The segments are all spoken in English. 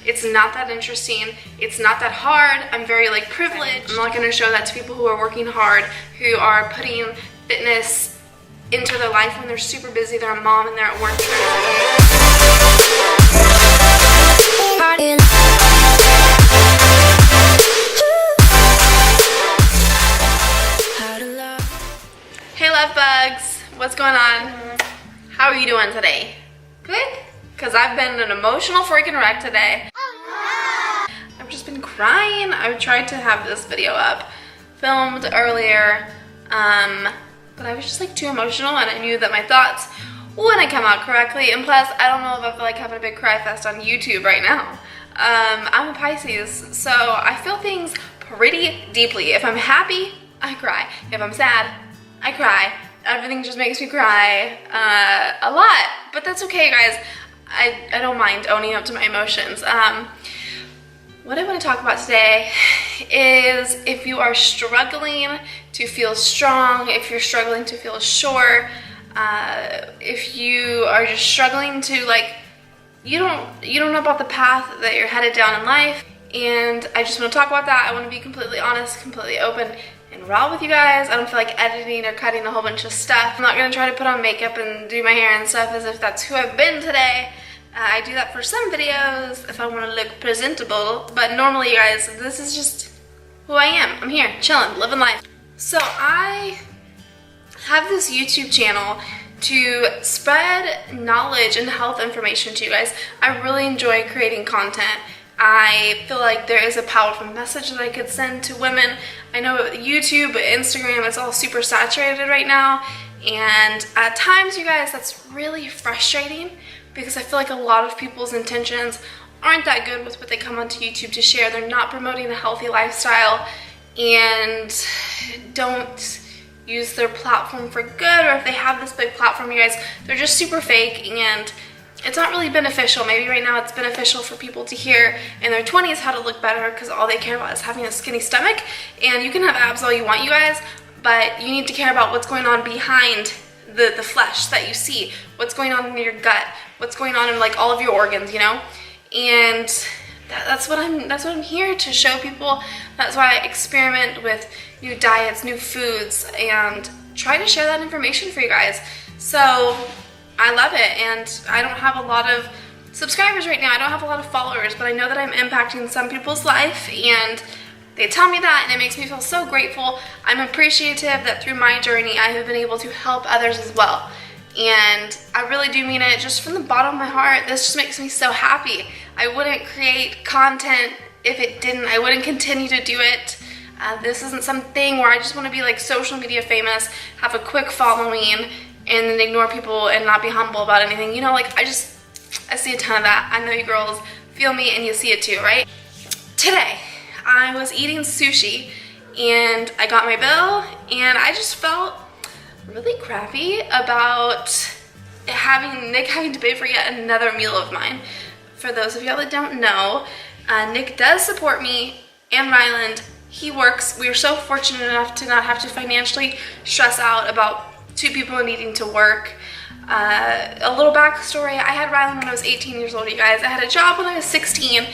It's not that interesting. It's not that hard. I'm very like privileged. I'm not gonna show that to people who are working hard, who are putting fitness into their life when they're super busy, they're a mom and they're at work. Hey love bugs, what's going on? How are you doing today? Good? Because I've been an emotional freaking wreck today. I've just been crying. I've tried to have this video up, filmed earlier, but I was just like too emotional, and I knew that my thoughts wouldn't come out correctly, and plus I don't know if I feel like having a big cry fest on YouTube right now. I'm a Pisces, so I feel things pretty deeply. If I'm happy, I cry. If I'm sad, I cry. Everything just makes me cry a lot, but that's okay, guys. I don't mind owning up to my emotions. What I want to talk about today is if you are struggling to feel strong, if you're struggling to feel sure, if you are just struggling to like, you don't know about the path that you're headed down in life, and I just want to talk about that. I want to be completely honest, completely open and raw with you guys. I don't feel like editing or cutting a whole bunch of stuff. I'm not going to try to put on makeup and do my hair and stuff as if that's who I've been today. I do that for some videos if I want to look presentable, but normally, you guys, this is just who I am. I'm here, chilling, living life. So I have this YouTube channel to spread knowledge and health information to you guys. I really enjoy creating content. I feel like there is a powerful message that I could send to women. I know YouTube, Instagram, it's all super saturated right now, and at times, you guys, that's really frustrating because I feel like a lot of people's intentions aren't that good with what they come onto YouTube to share. They're not promoting a healthy lifestyle and don't use their platform for good, or if they have this big platform, you guys, they're just super fake, and it's not really beneficial. Maybe right now it's beneficial for people to hear in their 20s how to look better because all they care about is having a skinny stomach, and you can have abs all you want, you guys, but you need to care about what's going on behind the flesh that you see, what's going on in your gut, what's going on in like all of your organs, you know? And that's what I'm here to show people. That's why I experiment with new diets, new foods, and try to share that information for you guys. So I love it, and I don't have a lot of subscribers right now. I don't have a lot of followers, but I know that I'm impacting some people's life, and they tell me that, and it makes me feel so grateful. I'm appreciative that through my journey, I have been able to help others as well. And I really do mean it just from the bottom of my heart. This just makes me so happy. I wouldn't create content if it didn't. I wouldn't continue to do it. This isn't something where I just want to be like social media famous, have a quick following, and then ignore people and not be humble about anything. You know, like I see a ton of that. I know you girls feel me and you see it too, right? Today, I was eating sushi and I got my bill and I just felt really crappy about Nick having to pay for yet another meal of mine. For those of y'all that don't know, Nick does support me and Ryland. He works. We are so fortunate enough to not have to financially stress out about two people needing to work. A little backstory, I had Ryland when I was 18 years old, you guys. I had a job when I was 16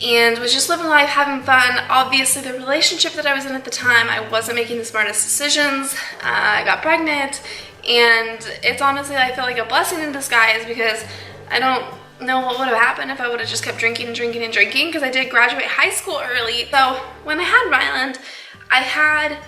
and was just living life, having fun. Obviously, the relationship that I was in at the time, I wasn't making the smartest decisions. I got pregnant, and it's honestly, I feel like a blessing in disguise because I don't know what would have happened if I would have just kept drinking and drinking and drinking, because I did graduate high school early. So when I had Ryland, I had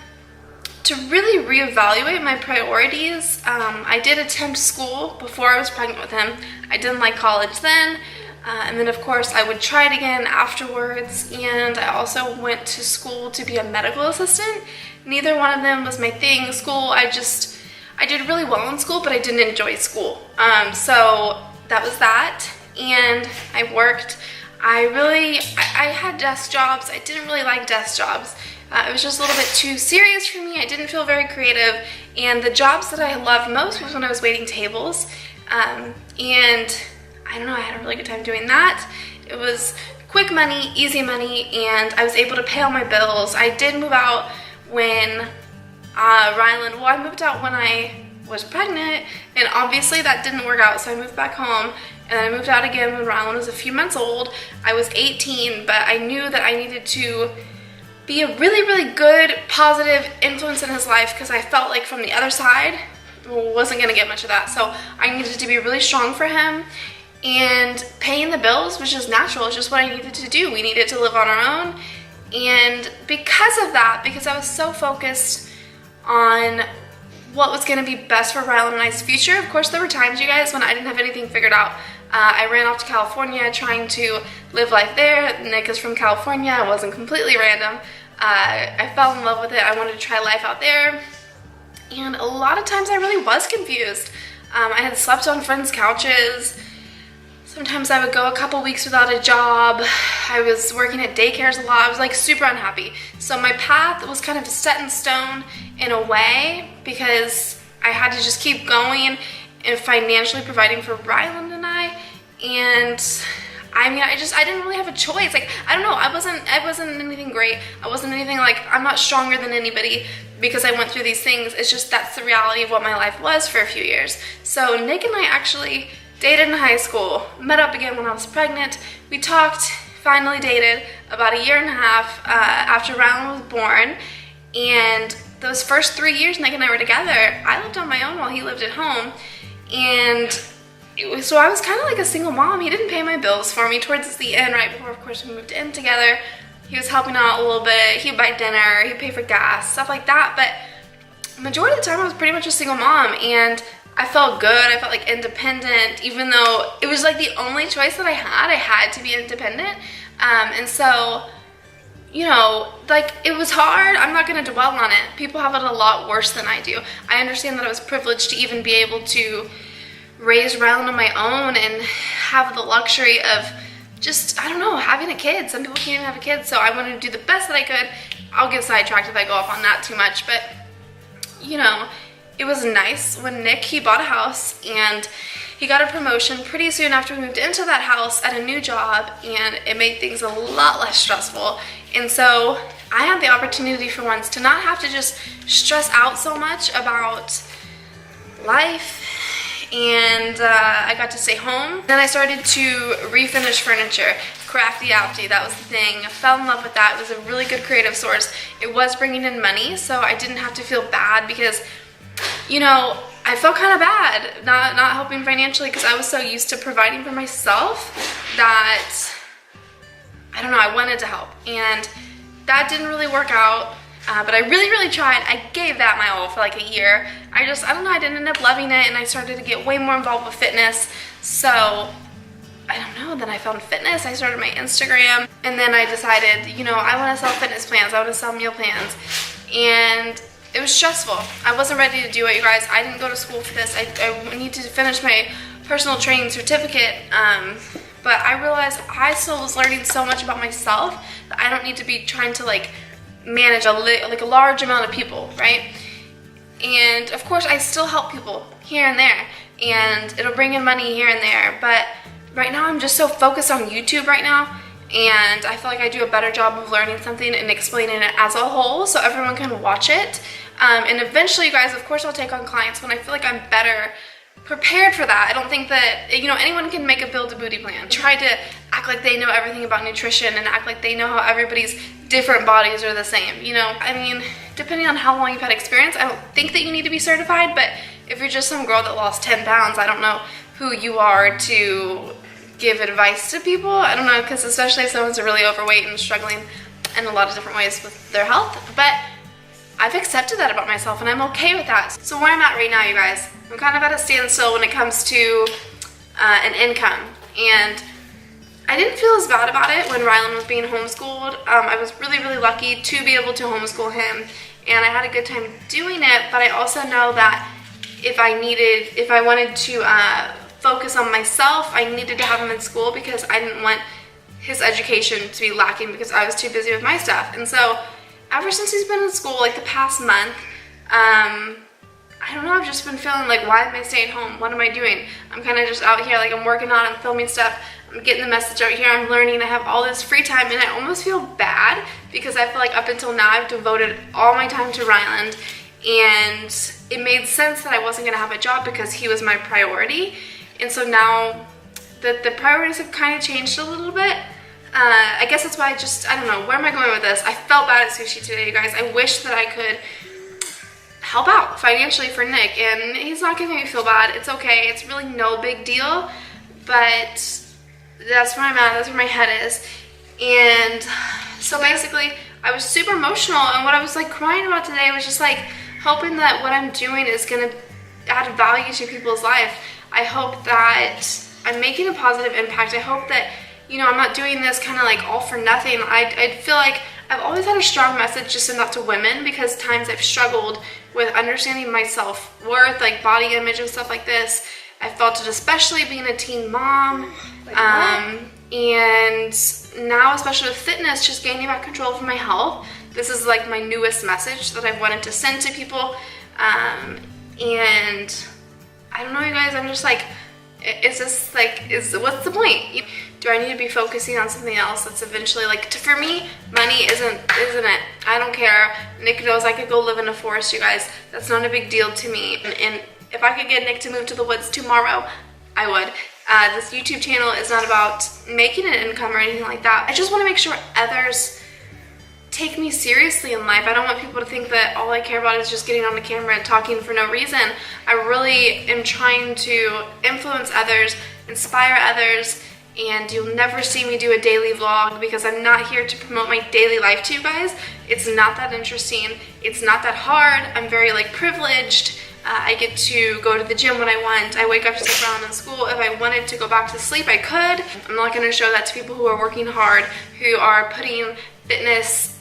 to really reevaluate my priorities. I did attempt school before I was pregnant with him. I didn't like college then. And then of course I would try it again afterwards, and I also went to school to be a medical assistant. Neither one of them was my thing. School, I did really well in school, but I didn't enjoy school. So that was that, and I worked. I had desk jobs. I didn't really like desk jobs. It was just a little bit too serious for me. I didn't feel very creative, and the jobs that I loved most was when I was waiting tables, and I don't know, I had a really good time doing that. It was quick money, easy money, and I was able to pay all my bills. I did move out when I moved out when I was pregnant, and obviously that didn't work out, so I moved back home, And then I moved out again when Rylan was a few months old. I was 18, but I knew that I needed to be a really, really good, positive influence in his life because I felt like from the other side, wasn't gonna get much of that. So I needed to be really strong for him, and paying the bills was just natural. It's just what I needed to do. We needed to live on our own. And because of that, because I was so focused on what was gonna be best for Rylan and I's future, of course there were times, you guys, when I didn't have anything figured out. I ran off to California trying to live life there. Nick is from California. It wasn't completely random. I fell in love with it. I wanted to try life out there. And a lot of times I really was confused. I had slept on friends' couches. Sometimes I would go a couple weeks without a job. I was working at daycares a lot. I was like super unhappy. So my path was kind of set in stone in a way because I had to just keep going and financially providing for Rylan and I. And I mean, I didn't really have a choice. Like, I don't know, I wasn't anything great. I wasn't anything like, I'm not stronger than anybody because I went through these things. It's just that's the reality of what my life was for a few years. So Nick and I actually dated in high school, met up again when I was pregnant. We talked, finally dated about a year and a half after Rylan was born. And those first 3 years Nick and I were together, I lived on my own while he lived at home. And so I was kind of like a single mom. He didn't pay my bills for me towards the end, right before, of course, we moved in together. He was helping out a little bit. He'd buy dinner, he'd pay for gas, stuff like that. But majority of the time I was pretty much a single mom, and I felt good. I felt like independent, even though it was like the only choice that I had to be independent. And so, you know, like, it was hard. I'm not going to dwell on it. People have it a lot worse than I do. I understand that I was privileged to even be able to raise Rylan on my own and have the luxury of just, I don't know, having a kid. Some people can't even have a kid, so I wanted to do the best that I could. I'll get sidetracked if I go off on that too much, but, you know, it was nice when Nick, he bought a house and he got a promotion pretty soon after we moved into that house at a new job, and it made things a lot less stressful. And so I had the opportunity for once to not have to just stress out so much about life, and I got to stay home. Then I started to refinish furniture, Crafty Apty, that was the thing. I fell in love with that. It was a really good creative source. It was bringing in money, so I didn't have to feel bad because, you know, I felt kind of bad not helping financially because I was so used to providing for myself that, I don't know, I wanted to help. And that didn't really work out. But I really, really tried. I gave that my all for like a year. I don't know, I didn't end up loving it, and I started to get way more involved with fitness. So, I don't know, then I found fitness. I started my Instagram, and then I decided, you know, I want to sell fitness plans. I want to sell meal plans. And it was stressful. I wasn't ready to do it, you guys. I didn't go to school for this. I need to finish my personal training certificate. But I realized I still was learning so much about myself that I don't need to be trying to like manage a large amount of people, right? And of course I still help people here and there, and it'll bring in money here and there, but right now I'm just so focused on YouTube right now, and I feel like I do a better job of learning something and explaining it as a whole so everyone can watch it. And eventually, you guys, of course I'll take on clients when I feel like I'm better prepared for that. I don't think that, you know, anyone can make a build a booty plan. Try to act like they know everything about nutrition and act like they know how everybody's different bodies are the same, you know? I mean, depending on how long you've had experience, I don't think that you need to be certified, but if you're just some girl that lost 10 pounds, I don't know who you are to give advice to people. I don't know, because especially if someone's really overweight and struggling in a lot of different ways with their health, but I've accepted that about myself and I'm okay with that. So where I'm at right now, you guys, I'm kind of at a standstill when it comes to an income, and I didn't feel as bad about it when Rylan was being homeschooled. I was really, really lucky to be able to homeschool him, and I had a good time doing it, but I also know that if I wanted to focus on myself, I needed to have him in school because I didn't want his education to be lacking because I was too busy with my stuff. And so ever since he's been in school, like the past month, I don't know, I've just been feeling like, why am I staying home? What am I doing? I'm kind of just out here, like I'm working on, I'm filming stuff, I'm getting the message out here, I'm learning, I have all this free time, and I almost feel bad because I feel like up until now I've devoted all my time to Rylan, and it made sense that I wasn't gonna have a job because he was my priority. And so now the priorities have kind of changed a little bit. I guess that's why I don't know, where am I going with this? I felt bad at sushi today, you guys. I wish that I could help out financially for Nick, and he's not gonna make me feel bad. It's okay, it's really no big deal, but that's where I'm at, that's where my head is. And so basically, I was super emotional, and what I was like crying about today was just like hoping that what I'm doing is gonna add value to people's life. I hope that I'm making a positive impact. I hope that, you know, I'm not doing this kind of like all for nothing. I feel like I've always had a strong message just enough to women, because times I've struggled with understanding my self-worth, like body image and stuff like this. I felt it especially being a teen mom, and now especially with fitness, just gaining back control of my health. This is like my newest message that I wanted to send to people, and I don't know, you guys, I'm just like, is this like, what's the point? Do I need to be focusing on something else that's eventually like, for me, money isn't it? I don't care. Nick knows I could go live in a forest, you guys. That's not a big deal to me. And if I could get Nick to move to the woods tomorrow, I would. This YouTube channel is not about making an income or anything like that. I just want to make sure others take me seriously in life. I don't want people to think that all I care about is just getting on the camera and talking for no reason. I really am trying to influence others, inspire others, and you'll never see me do a daily vlog because I'm not here to promote my daily life to you guys. It's not that interesting. It's not that hard. I'm very like privileged. I get to go to the gym when I want. I wake up to sit around in school. If I wanted to go back to sleep, I could. I'm not going to show that to people who are working hard, who are putting fitness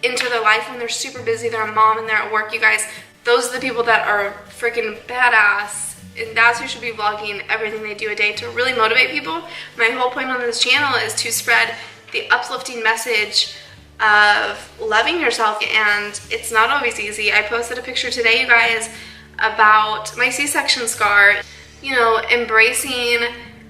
into their life when they're super busy. They're a mom and they're at work, you guys. Those are the people that are freaking badass, and that's who should be vlogging everything they do a day to really motivate people. My whole point on this channel is to spread the uplifting message of loving yourself, and it's not always easy. I posted a picture today, you guys, about my C-section scar. You know, embracing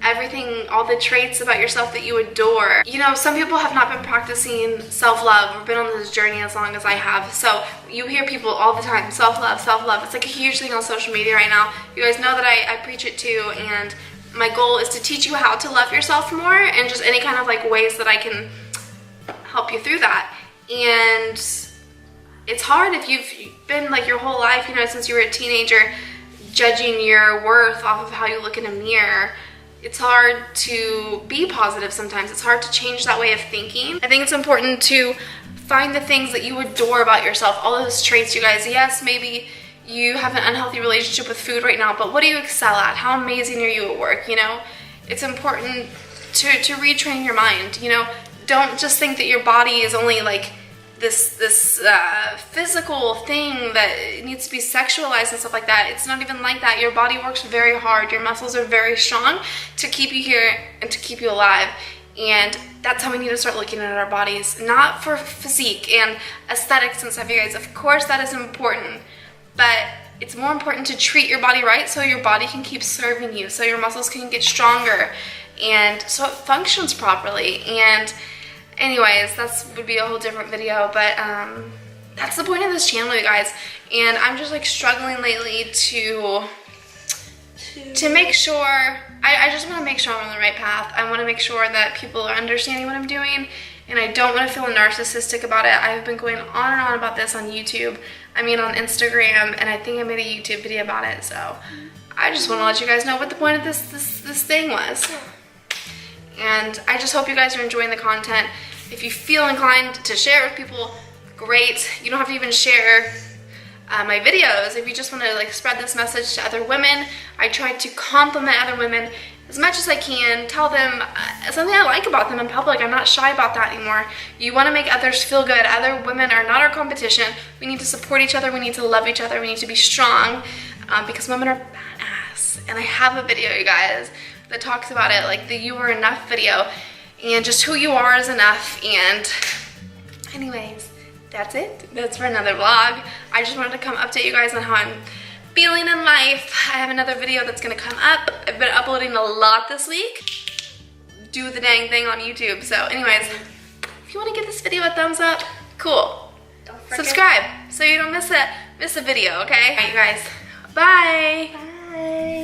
everything, all the traits about yourself that you adore. You know, some people have not been practicing self-love or been on this journey as long as I have. So you hear people all the time, self-love, self-love. It's like a huge thing on social media right now. You guys know that I preach it too, and my goal is to teach you how to love yourself more, and just any kind of like ways that I can help you through that. And it's hard if you've been like your whole life, you know, since you were a teenager, judging your worth off of how you look in a mirror. It's hard to be positive sometimes. It's hard to change that way of thinking. I think it's important to find the things that you adore about yourself, all those traits, you guys. Yes, maybe you have an unhealthy relationship with food right now, but what do you excel at? How amazing are you at work, you know? It's important to retrain your mind, you know? Don't just think that your body is only like this physical thing that needs to be sexualized and stuff like that. It's not even like that. Your body works very hard. Your muscles are very strong to keep you here and to keep you alive. And that's how we need to start looking at our bodies, not for physique and aesthetics and stuff, you guys. Of course that is important, but it's more important to treat your body right so your body can keep serving you, so your muscles can get stronger, and so it functions properly. And anyways, that would be a whole different video, but that's the point of this channel, you guys. And I'm just like struggling lately to make sure, I just want to make sure I'm on the right path. I want to make sure that people are understanding what I'm doing, and I don't want to feel narcissistic about it. I've been going on and on about this on YouTube, I mean on Instagram, and I think I made a YouTube video about it, so I just want to let you guys know what the point of this thing was. And I just hope you guys are enjoying the content. If you feel inclined to share it with people, great. You don't have to even share my videos. If you just want to like spread this message to other women, I try to compliment other women as much as I can, tell them something I like about them in public. I'm not shy about that anymore. You want to make others feel good. Other women are not our competition. We need to support each other. We need to love each other. We need to be strong, because women are badass. And I have a video, you guys, that talks about it, like the You Are Enough video, and just who you are is enough. And anyways, that's it. That's for another vlog. I just wanted to come update you guys on how I'm feeling in life. I have another video that's gonna come up. I've been uploading a lot this week. Do the dang thing on YouTube. So anyways, if you want to give this video a thumbs up, cool. Don't forget. Subscribe so you don't miss a video, okay? All right, you guys. Bye. Bye.